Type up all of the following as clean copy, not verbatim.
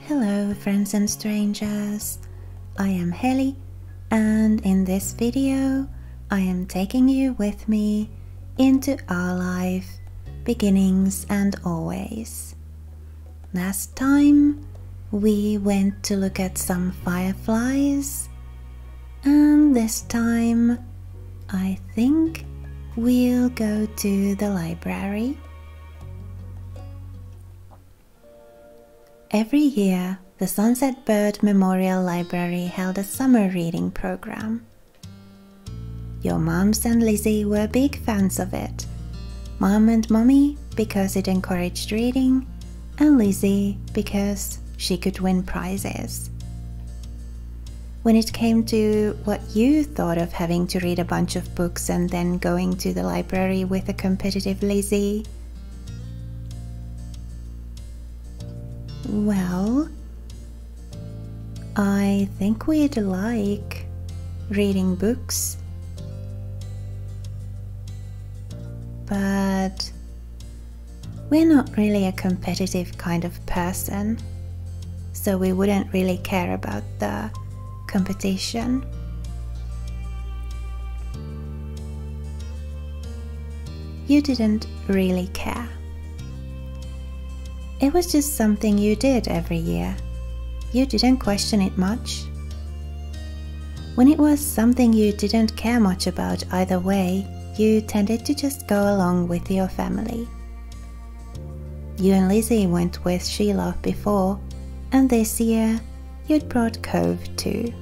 Hello friends and strangers, I am Heli, and in this video I am taking you with me into our life, beginnings and always. Last time we went to look at some fireflies, and this time I think we'll go to the library. Every year, the Sunset Bird Memorial Library held a summer reading program. Your mums and Lizzie were big fans of it. Mom and Mommy because it encouraged reading, and Lizzie because she could win prizes. When it came to what you thought of having to read a bunch of books and then going to the library with a competitive Lizzie, well, I think we'd like reading books, but we're not really a competitive kind of person, so we wouldn't really care about the competition. You didn't really care. It was just something you did every year. You didn't question it much. When it was something you didn't care much about either way, you tended to just go along with your family. You and Lizzie went with Sheila before, and this year you'd brought Cove too.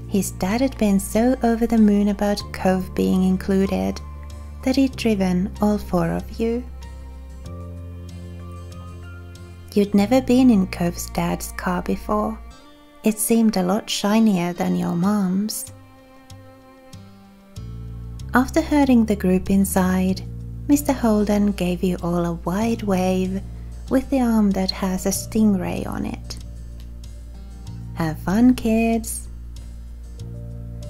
His dad had been so over the moon about Cove being included that he'd driven all four of you. You'd never been in Cove's dad's car before. It seemed a lot shinier than your mom's. After herding the group inside, Mr. Holden gave you all a wide wave with the arm that has a stingray on it. Have fun, kids.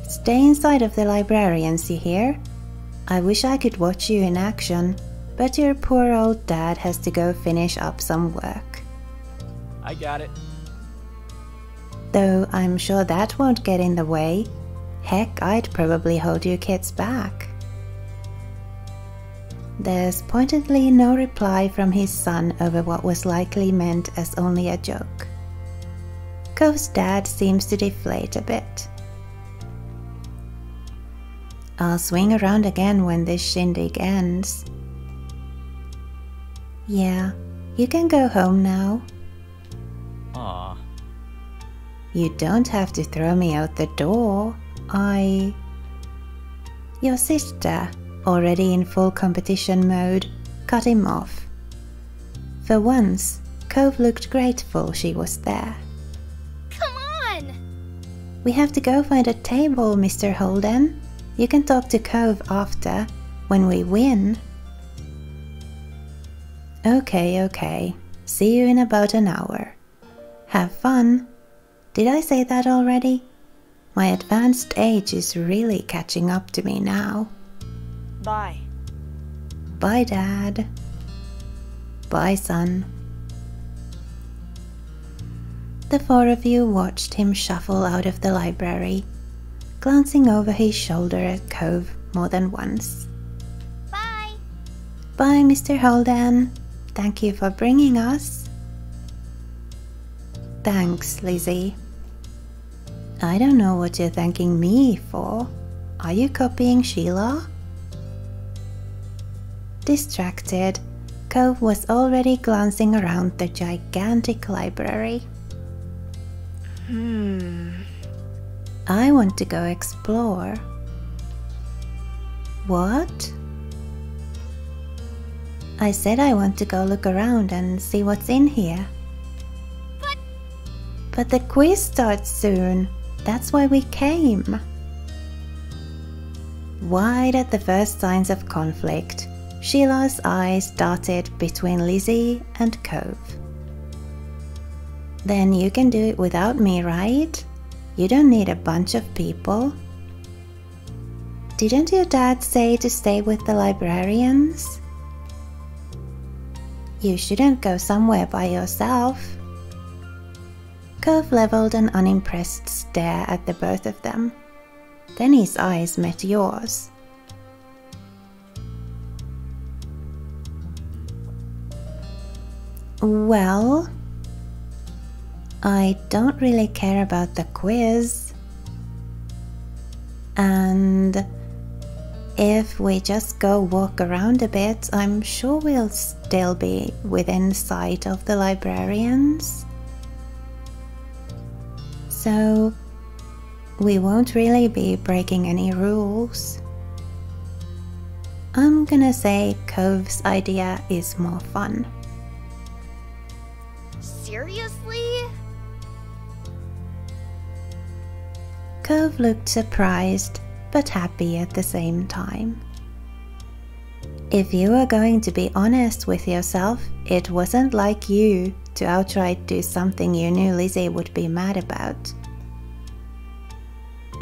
Stay inside of the librarians, you hear? I wish I could watch you in action, but your poor old dad has to go finish up some work. I got it. Though I'm sure that won't get in the way. Heck, I'd probably hold you kids back. There's pointedly no reply from his son over what was likely meant as only a joke. Cove's dad seems to deflate a bit. I'll swing around again when this shindig ends. Yeah, you can go home now. Aw. You don't have to throw me out the door. Your sister, already in full competition mode, cut him off. For once, Cove looked grateful she was there. Come on! We have to go find a table, Mr. Holden. You can talk to Cove after, when we win. Okay. See you in about an hour. Have fun. Did I say that already? My advanced age is really catching up to me now. Bye. Bye, Dad. Bye, son. The four of you watched him shuffle out of the library, glancing over his shoulder at Cove more than once. Bye. Bye, Mr. Holden. Thank you for bringing us. Thanks, Lizzie. I don't know what you're thanking me for. Are you copying Sheila? Distracted, Cove was already glancing around the gigantic library. I want to go explore. What? I said I want to go look around and see what's in here. But the quiz starts soon. That's why we came. Wide at the first signs of conflict, Sheila's eyes darted between Lizzie and Cove. Then you can do it without me, right? You don't need a bunch of people. Didn't your dad say to stay with the librarians? You shouldn't go somewhere by yourself. Cove leveled an unimpressed stare at the both of them. Then his eyes met yours. Well, I don't really care about the quiz. And if we just go walk around a bit, I'm sure we'll still be within sight of the librarians. So we won't really be breaking any rules. I'm gonna say Cove's idea is more fun. Seriously? Cove looked surprised, but happy at the same time. If you were going to be honest with yourself, it wasn't like you to outright do something you knew Lizzie would be mad about.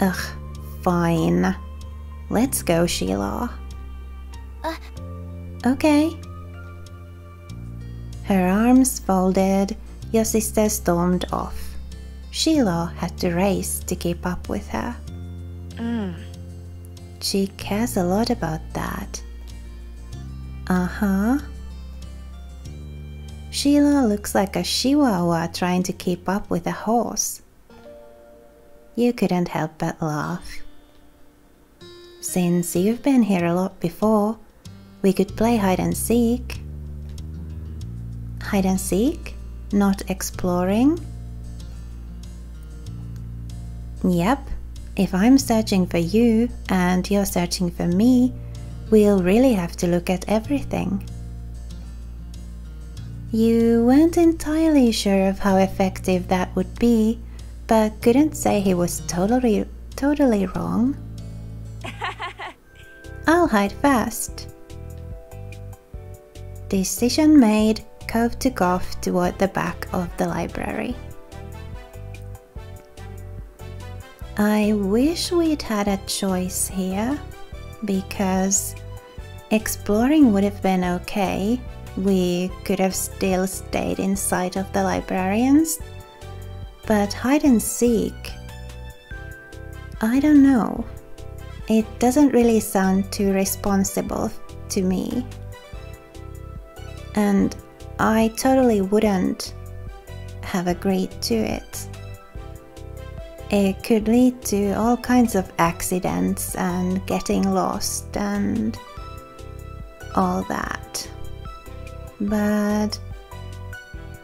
Ugh, fine. Let's go, Sheila. Okay. Her arms folded, your sister stormed off. Sheila had to race to keep up with her. She cares a lot about that. Uh-huh. Sheila looks like a chihuahua trying to keep up with a horse. You couldn't help but laugh. Since you've been here a lot before, we could play hide and seek. Hide and seek? Not exploring? Yep. If I'm searching for you and you're searching for me, we'll really have to look at everything. You weren't entirely sure of how effective that would be, but couldn't say he was totally wrong. I'll hide fast. Decision made, Cove took off toward the back of the library. I wish we'd had a choice here, because exploring would have been okay. We could have still stayed in sight of the librarians, but hide and seek, I don't know. It doesn't really sound too responsible to me. And I totally wouldn't have agreed to it. It could lead to all kinds of accidents and getting lost and all that. But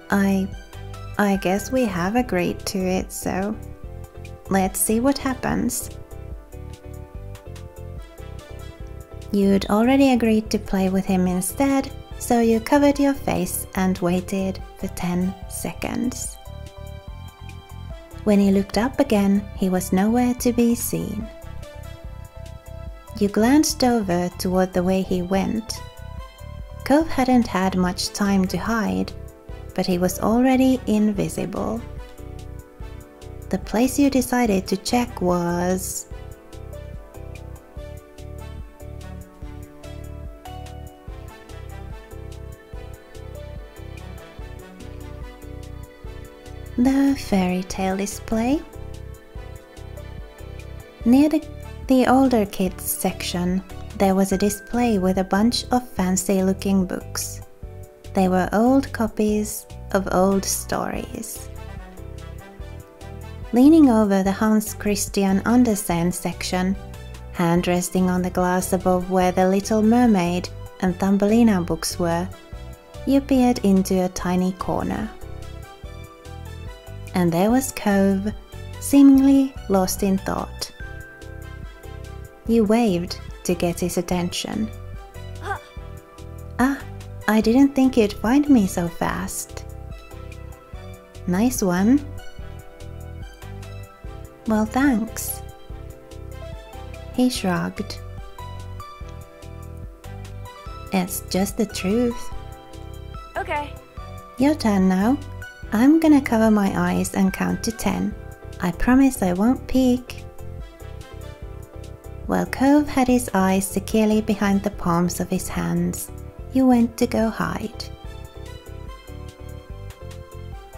I guess we have agreed to it, so let's see what happens. You'd already agreed to play with him instead, so you covered your face and waited for 10 seconds. When he looked up again, he was nowhere to be seen. You glanced over toward the way he went. Cove hadn't had much time to hide, but he was already invisible. The place you decided to check was... the fairy tale display. Near the older kids section, there was a display with a bunch of fancy looking books. They were old copies of old stories. Leaning over the Hans Christian Andersen section, hand resting on the glass above where the Little Mermaid and Thumbelina books were, you peered into a tiny corner. And there was Cove, seemingly lost in thought. You waved to get his attention. Ah, I didn't think you'd find me so fast. Nice one. Well, thanks. He shrugged. It's just the truth. Okay. Your turn now. I'm gonna cover my eyes and count to 10. I promise I won't peek. While Cove had his eyes securely behind the palms of his hands, you went to go hide.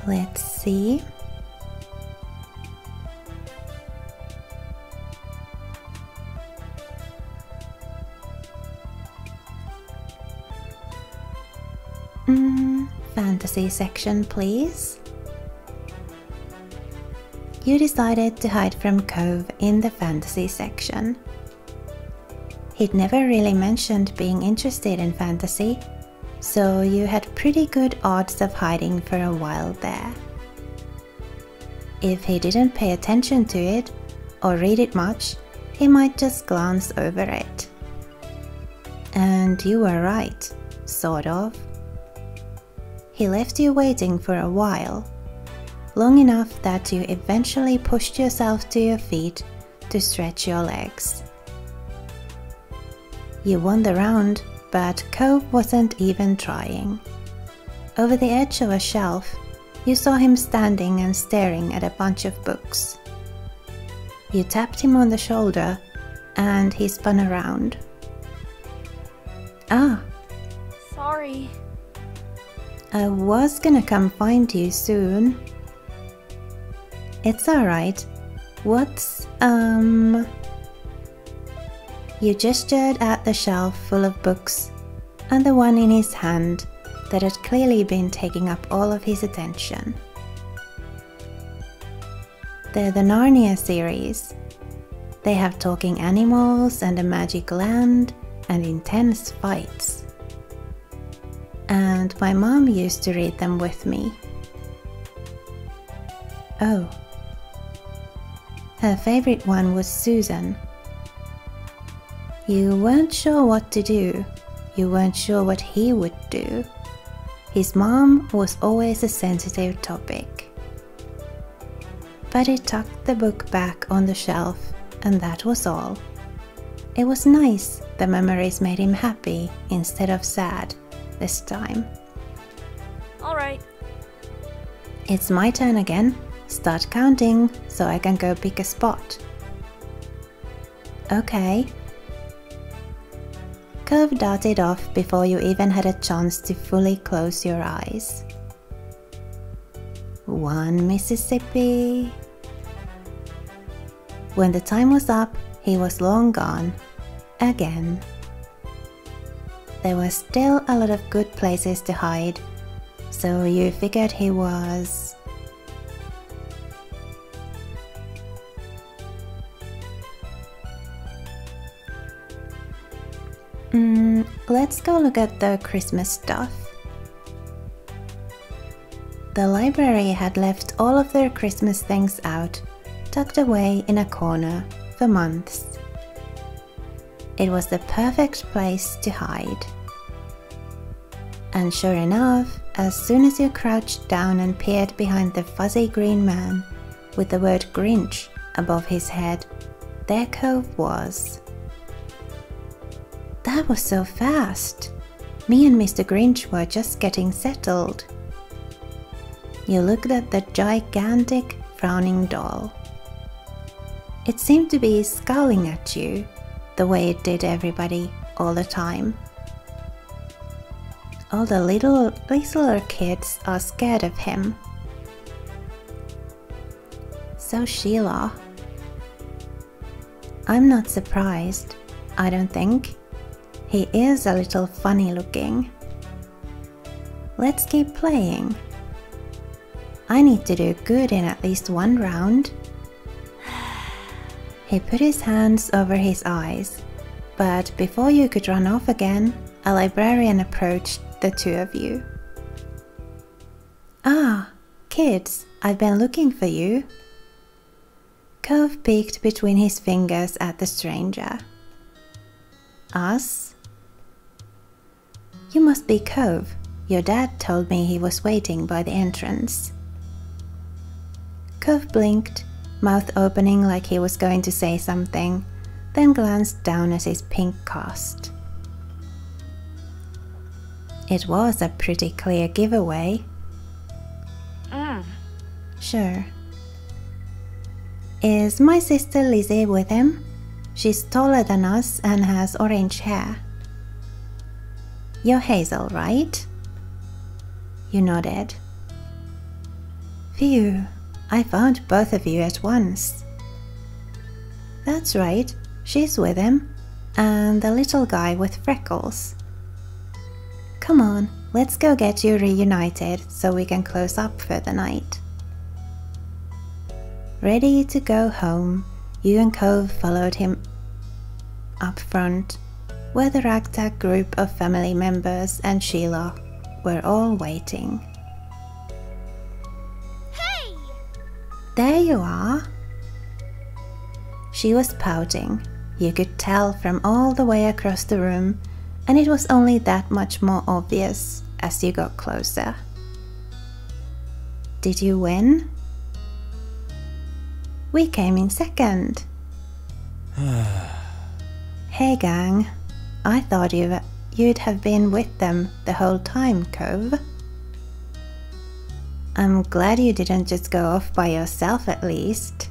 Let's see. Fantasy section, please. You decided to hide from Cove in the fantasy section. He'd never really mentioned being interested in fantasy, so you had pretty good odds of hiding for a while there. If he didn't pay attention to it or read it much, he might just glance over it. And you were right, sort of. He left you waiting for a while, long enough that you eventually pushed yourself to your feet to stretch your legs. You won the round, but Cove wasn't even trying. Over the edge of a shelf, you saw him standing and staring at a bunch of books. You tapped him on the shoulder, and he spun around. Ah. Sorry. I was gonna come find you soon. It's alright. What's, You gestured at the shelf full of books and the one in his hand that had clearly been taking up all of his attention. They're the Narnia series. They have talking animals and a magic land and intense fights. And my mom used to read them with me. Oh. Her favorite one was Susan. You weren't sure what to do. You weren't sure what he would do. His mom was always a sensitive topic. But he tucked the book back on the shelf, and that was all. It was nice the memories made him happy instead of sad this time. Alright. It's my turn again. Start counting so I can go pick a spot. Okay. Cove darted off before you even had a chance to fully close your eyes. 1 Mississippi. When the time was up, he was long gone. Again. There were still a lot of good places to hide, so you figured he was... let's go look at the Christmas stuff. The library had left all of their Christmas things out, tucked away in a corner for months. It was the perfect place to hide. And sure enough, as soon as you crouched down and peered behind the fuzzy green man with the word Grinch above his head, there Cove was. That was so fast. Me and Mr. Grinch were just getting settled. You looked at the gigantic, frowning doll. It seemed to be scowling at you, the way it did everybody all the time. All the littler kids are scared of him. So Sheila. I'm not surprised, I don't think. He is a little funny looking. Let's keep playing. I need to do good in at least one round. He put his hands over his eyes, but before you could run off again, a librarian approached the two of you. Ah, kids, I've been looking for you. Cove peeked between his fingers at the stranger. Us? You must be Cove. Your dad told me he was waiting by the entrance. Cove blinked, mouth opening like he was going to say something, then glanced down at his pink cast. It was a pretty clear giveaway. Sure. Is my sister Lizzie with him? She's taller than us and has orange hair. You're Hazel, right? You nodded. Phew, I found both of you at once. That's right, she's with him, and the little guy with freckles. Come on, let's go get you reunited so we can close up for the night. Ready to go home, you and Cove followed him up front, where the ragtag group of family members and Sheila were all waiting. Hey! There you are! She was pouting. You could tell from all the way across the room, and it was only that much more obvious as you got closer. Did you win? We came in second. Hey gang, I thought you'd have been with them the whole time, Cove. I'm glad you didn't just go off by yourself at least.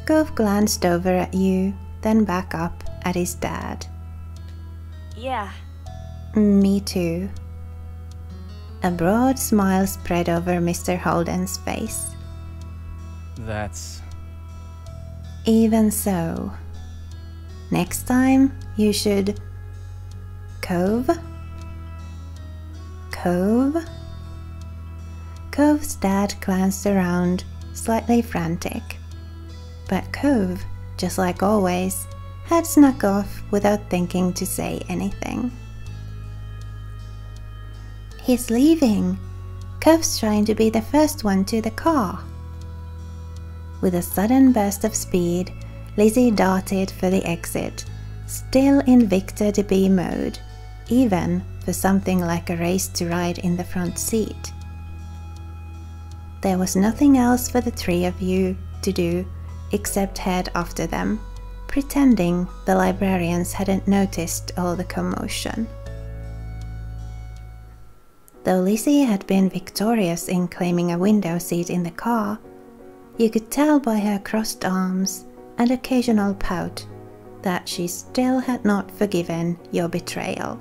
Cove glanced over at you, then back up at his dad. Yeah. Me too. A broad smile spread over Mr. Holden's face. That's... Even so. Next time, you should... Cove? Cove? Cove's dad glanced around, slightly frantic. But Cove, just like always, had snuck off without thinking to say anything. He's leaving. Cove's trying to be the first one to the car. With a sudden burst of speed, Lizzie darted for the exit, still in Victor to be mode, even for something like a race to ride in the front seat. There was nothing else for the three of you to do except head after them, pretending the librarians hadn't noticed all the commotion. Though Lizzie had been victorious in claiming a window seat in the car, you could tell by her crossed arms and occasional pout that she still had not forgiven your betrayal.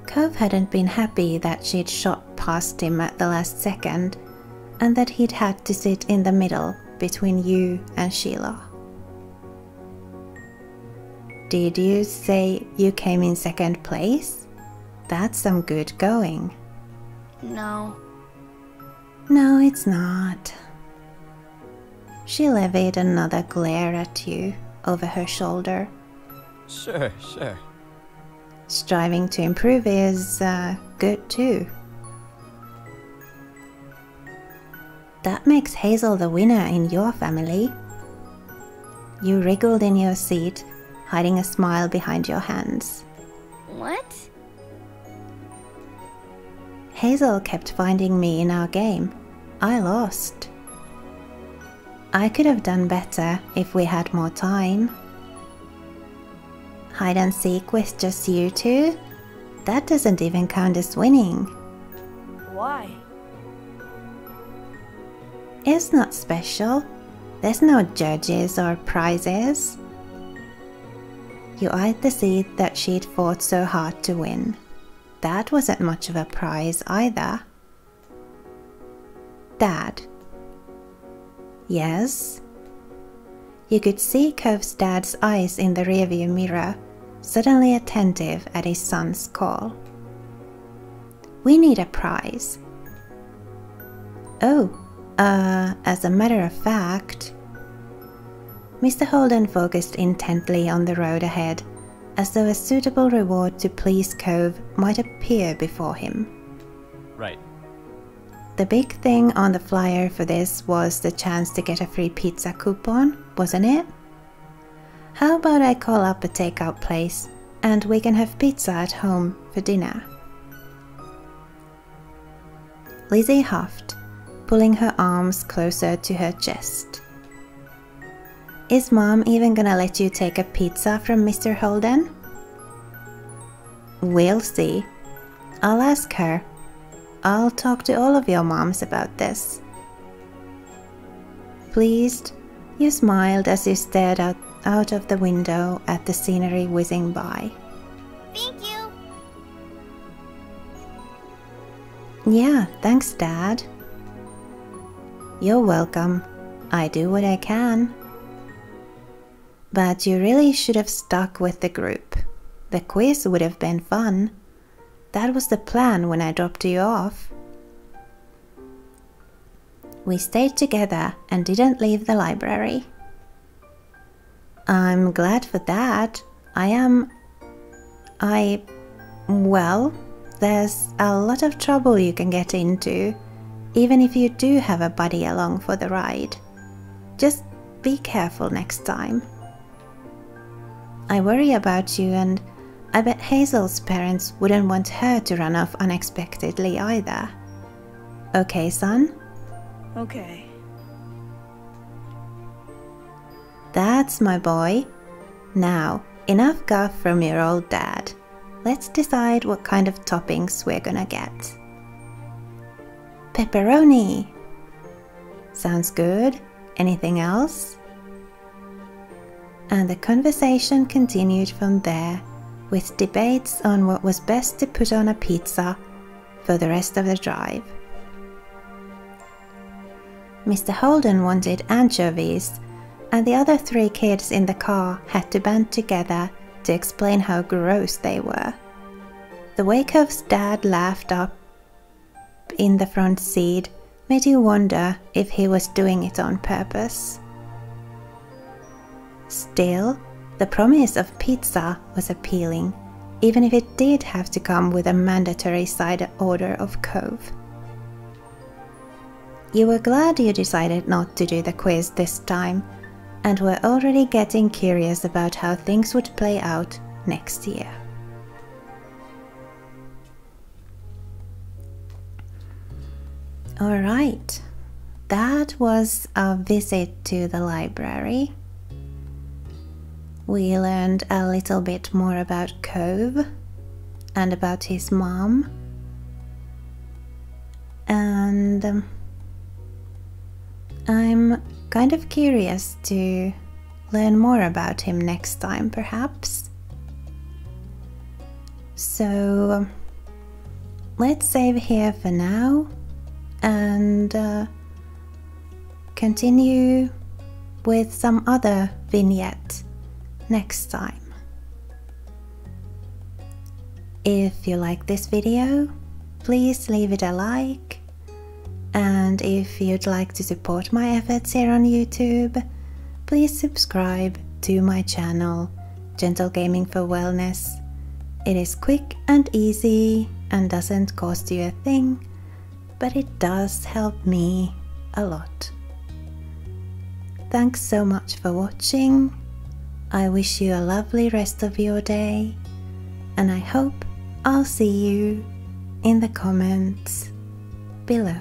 Cove hadn't been happy that she'd shot past him at the last second, and that he'd had to sit in the middle between you and Sheila. Did you say you came in second place? That's some good going. No. No, it's not. She levied another glare at you over her shoulder. Sure. Striving to improve is good too. That makes Hazel the winner in your family. You wriggled in your seat, hiding a smile behind your hands. What? Hazel kept finding me in our game. I lost. I could have done better if we had more time. Hide and seek with just you two? That doesn't even count as winning. Why? It's not special. There's no judges or prizes. You eyed the seat that she'd fought so hard to win. That wasn't much of a prize either. Dad. Yes? You could see Cove's dad's eyes in the rearview mirror, suddenly attentive at his son's call. We need a prize. Oh, as a matter of fact... Mr. Holden focused intently on the road ahead, as though a suitable reward to please Cove might appear before him. Right. The big thing on the flyer for this was the chance to get a free pizza coupon, wasn't it? How about I call up a takeout place and we can have pizza at home for dinner? Lizzie huffed, pulling her arms closer to her chest. Is Mom even gonna let you take a pizza from Mr. Holden? We'll see. I'll ask her. I'll talk to all of your moms about this. Pleased, you smiled as you stared out of the window at the scenery whizzing by. Thank you. Yeah, thanks, Dad. You're welcome. I do what I can. But you really should have stuck with the group. The quiz would have been fun. That was the plan when I dropped you off. We stayed together and didn't leave the library. I'm glad for that. Well, there's a lot of trouble you can get into, even if you do have a buddy along for the ride. Just be careful next time. I worry about you, and I bet Hazel's parents wouldn't want her to run off unexpectedly either. Okay, son? Okay. That's my boy. Now, enough guff from your old dad. Let's decide what kind of toppings we're gonna get. Pepperoni! Sounds good. Anything else? And the conversation continued from there, with debates on what was best to put on a pizza for the rest of the drive. Mr. Holden wanted anchovies, and the other 3 kids in the car had to band together to explain how gross they were. The Wakehoff's dad laughed up in the front seat, made you wonder if he was doing it on purpose. Still, the promise of pizza was appealing, even if it did have to come with a mandatory side order of Cove. You were glad you decided not to do the quiz this time, and were already getting curious about how things would play out next year. Alright, that was a visit to the library. We learned a little bit more about Cove and about his mom. And I'm kind of curious to learn more about him next time, perhaps. So let's save here for now and continue with some other vignette next time. If you like this video, please leave it a like, and if you'd like to support my efforts here on YouTube, please subscribe to my channel, Gentle Gaming for Wellness. It is quick and easy and doesn't cost you a thing, but it does help me a lot. Thanks so much for watching. I wish you a lovely rest of your day, and I hope I'll see you in the comments below.